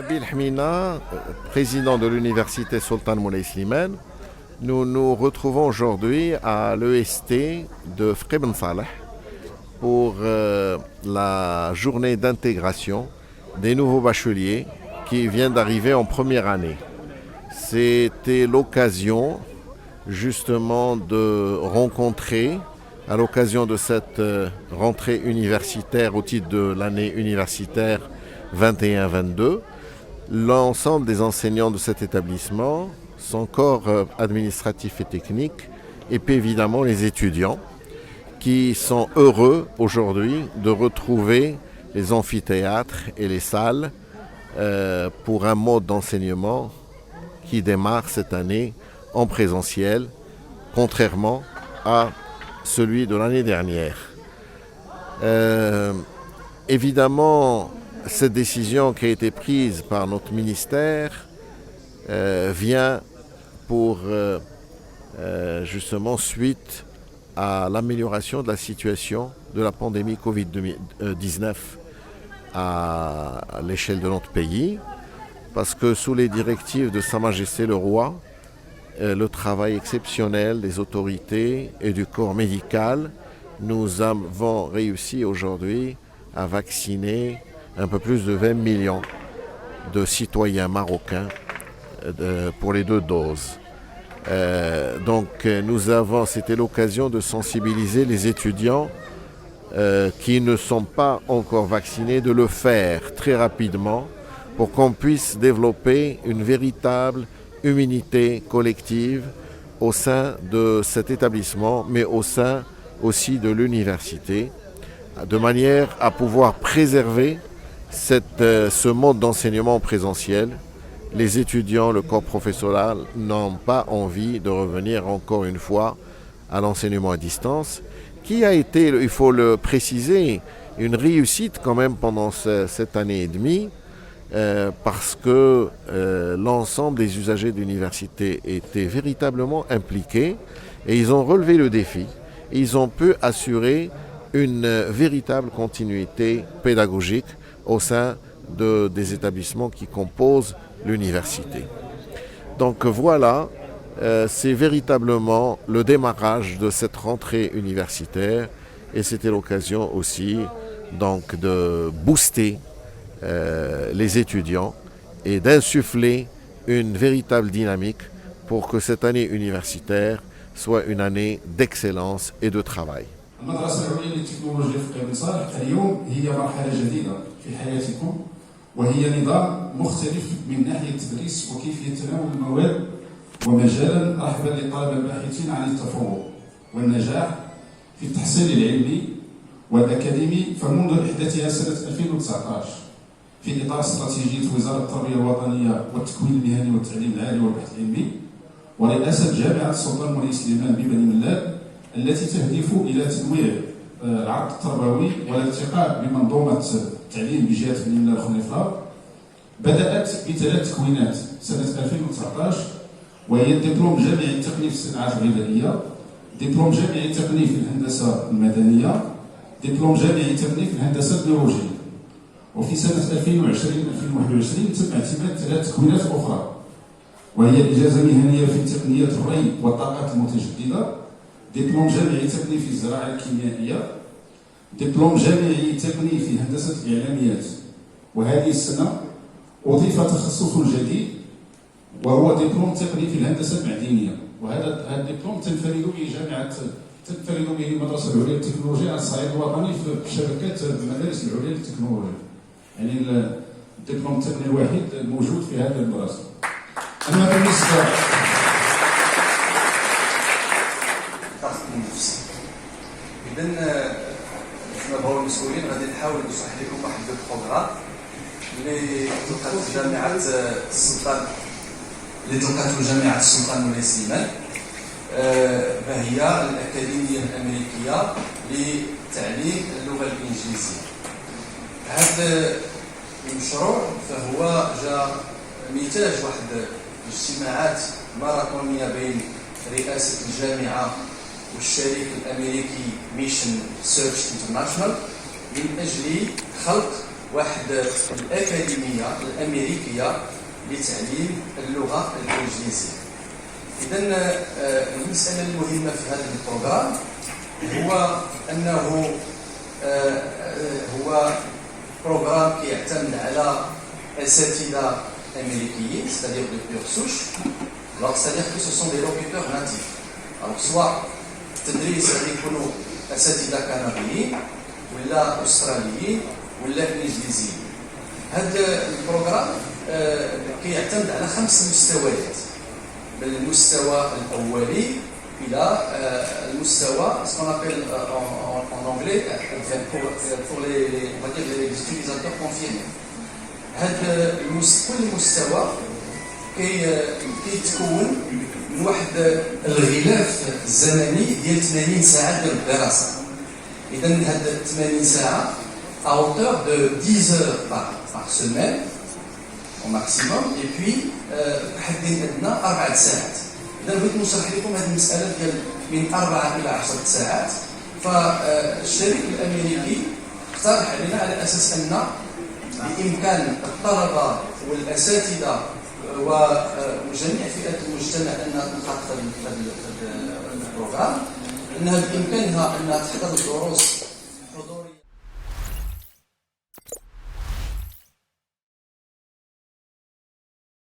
Nabil Hmina, président de l'université Sultan Moulay Slimane. Nous nous retrouvons aujourd'hui à l'EST de Fqih Ben Saleh pour la journée d'intégration des nouveaux bacheliers qui viennent d'arriver en première année. C'était l'occasion justement de rencontrer, à l'occasion de cette rentrée universitaire au titre de l'année universitaire 21-22, l'ensemble des enseignants de cet établissement, son corps administratif et technique, et puis évidemment les étudiants qui sont heureux aujourd'hui de retrouver les amphithéâtres et les salles pour un mode d'enseignement qui démarre cette année en présentiel, contrairement à celui de l'année dernière. Évidemment, cette décision qui a été prise par notre ministère vient pour justement suite à l'amélioration de la situation de la pandémie Covid-19 à l'échelle de notre pays, parce que sous les directives de Sa Majesté le Roi, le travail exceptionnel des autorités et du corps médical, nous avons réussi aujourd'hui à vacciner un peu plus de 20 millions de citoyens marocains pour les 2 doses. C'était l'occasion de sensibiliser les étudiants qui ne sont pas encore vaccinés, de le faire très rapidement pour qu'on puisse développer une véritable immunité collective au sein de cet établissement, mais au sein aussi de l'université, de manière à pouvoir préserver ce mode d'enseignement présentiel. Les étudiants, le corps professoral n'ont pas envie de revenir encore une fois à l'enseignement à distance, qui a été, il faut le préciser, une réussite quand même pendant cette année et demie, parce que l'ensemble des usagers de l'université étaient véritablement impliqués et ils ont relevé le défi. Ils ont pu assurer une véritable continuité pédagogique au sein des établissements qui composent l'université. Donc voilà, c'est véritablement le démarrage de cette rentrée universitaire et c'était l'occasion aussi donc de booster les étudiants et d'insuffler une véritable dynamique pour que cette année universitaire soit une année d'excellence et de travail. المدرسة العليا للتكنولوجيا في بن صالح اليوم هي مرحلة جديدة في حياتكم، وهي نظام مختلف من ناحية التدريس وكيفية تناول المواد، ومجالا رحبا للطلبة الباحثين عن التفوق والنجاح في التحصيل العلمي والأكاديمي فمنذ إحداثها سنة 2019 في إطار استراتيجية وزارة التربية الوطنية والتكوين المهني والتعليم العالي والبحث العلمي ورئاسة جامعة السلطان مولاي سليمان ببني ملال، التي تهدف إلى تنويع العرض التربوي والارتقاء بمنظومة التعليم بجهة بني ملال خنيفرة. بدأت ب3 تكوينات سنة 2019 وهي الدبلوم جامعي تقني في الصناعات الغذائية، دبلوم جامعي تقني في الهندسة المدنية، دبلوم جامعي تقني في الهندسة البيولوجية. وفي سنة 2020-2021 تم اعتماد 3 تكوينات أخرى وهي الإجازة المهنية في تقنيات الري والطاقات المتجددة، دبلوم جامعي تقني في الزراعة الكيميائية، دبلوم جامعي تقني في هندسة الإعلاميات. وهذه السنة أضيف تخصص جديد وهو دبلوم تقني في الهندسة المعدنية، وهذا الدبلوم تنفرد به المدرسة العليا للتكنولوجيا على الصعيد الوطني في شبكة المدارس العليا للتكنولوجيا. يعني الدبلوم التقني الوحيد موجود في هذه المدرسة. أما بالنسبة إذن كما بغاو المسؤولين غادي نحاول نشرح لكم واحد البروغرام اللي طلقته جامعة السلطان مولاي سليمان، فهي الأكاديمية الأمريكية لتعليم اللغة الإنجليزية. هذا المشروع فهو جاء نتاج واحد اجتماعات ماراثونية بين رئاسة الجامعة والشريك الأمريكي ميشن سيرش انترناشونال من أجل خلق واحد الأكاديمية الأمريكية لتعليم اللغة الإنجليزية. إذا المسألة المهمة في هذا البروغرام هو أنه هو بروغرام كيعتمد على أساتذة أمريكيين، c'est-à-dire de pure souche. Alors, c'est-à-dire que ce sont des locuteurs natifs. Alors, soit التدريس غادي يكونوا أساتذة كنديين ولا أستراليين ولا إنجليزيين. هذا البروغرام كيعتمد على 5 مستويات، من المستوى الأولي إلى المستوى ce qu'on appelle en anglais pour les utilisateurs confirmés. هذا كل مستوى كيتكون من واحد الغلاف الزمني ديال 80 ساعة ديال الدراسة. إذا هاد 80 ساعة à hauteur de 10 heures par semaine au maximum et puis حد أدنى 4 ساعات. إذا بغيت نشرح لكم هذه المسألة ديال من 4 إلى 10 ساعات. فالشريك الأمريكي اقترح علينا على أساس أن بإمكان الطلبة والأساتذة وجميع فئات المجتمع أنها تنخرط في هذا البروغرام، أنها بإمكانها أنها تحضر الدروس